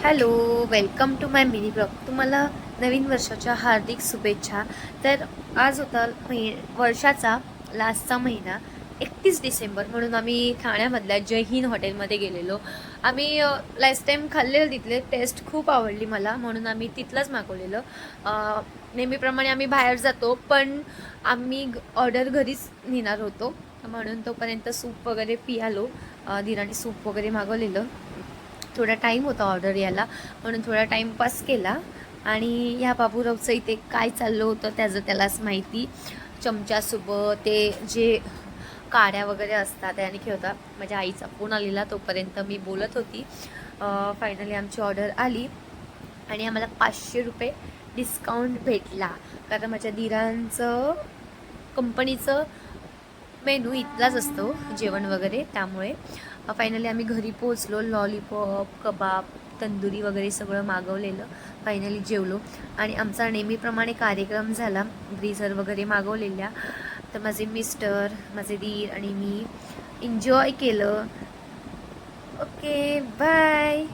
Hello, welcome to my mini blog. तुम्हाला नवीन वर्षाच्या हार्दिक शुभेच्छा. तर आज होता वर्षाचा लास्टचा महिना 31 डिसेंबर, म्हणून आम्ही ठाण्यामधल्या जय हिंद हॉटेलमध्ये गेलेलो. आम्ही लास्ट टाईम खाल्लेलं, तिथले टेस्ट खूप आवडली मला, म्हणून आम्ही तिथलंच मागवलेलं. नेहमीप्रमाणे आम्ही बाहेर जातो, पण आम्ही ऑर्डर घरीच नेणार होतो, म्हणून तोपर्यंत सूप वगैरे पियालो. धीराने सूप वगैरे मागवलेलं. थोडा टाईम होता ऑर्डर यायला, म्हणून थोडा टाईमपास केला. आणि ह्या बाबूरावचं इथे काय चाललं होतं त्याचं त्यालाच माहिती. चमच्यासोबत ते जे काड्या वगैरे असतात त्याने खेळता. माझ्या आईचा फोन आलेला, तोपर्यंत मी बोलत होती. फायनली आमची ऑर्डर आली आणि आम्हाला 500 रुपये डिस्काउंट भेटला, कारण माझ्या दिरांचं कंपनीचं मेनू इथलाच असतो, जेवण वगैरे. त्यामुळे फायनली आम्ही घरी पोचलो. लॉलीपॉप, कबाब, तंदुरी वगैरे सगळं मागवलेलं. फायनली जेवलो आणि आमचा नेहमीप्रमाणे कार्यक्रम झाला. ब्रीझर वगैरे मागवलेल्या. तर माझे मिस्टर, माझे दीर आणि मी एन्जॉय केलं. Okay, bye.